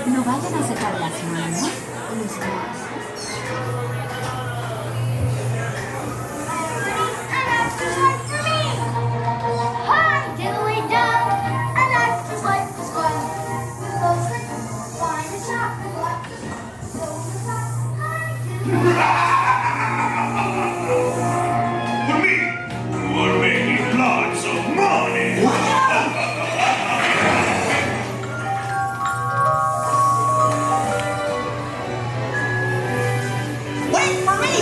No vayan a sacar las manos. We're making lots of money. Wait for me!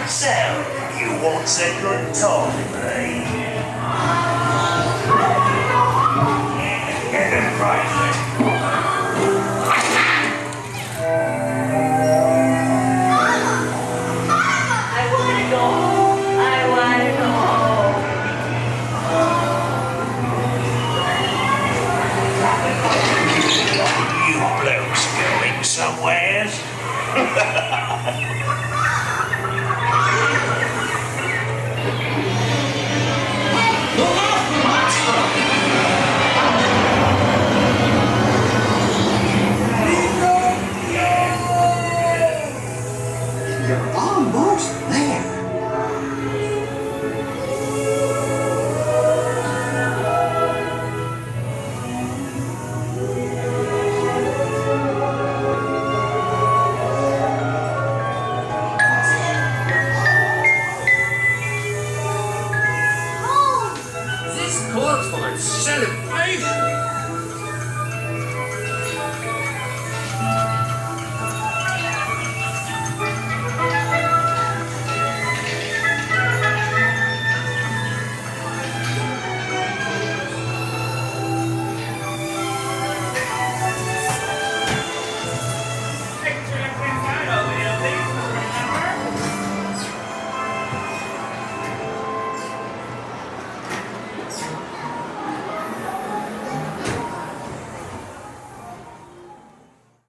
So, you want a good time, eh? Get them right. I want to go home. I want to go home. You blokes going somewheres?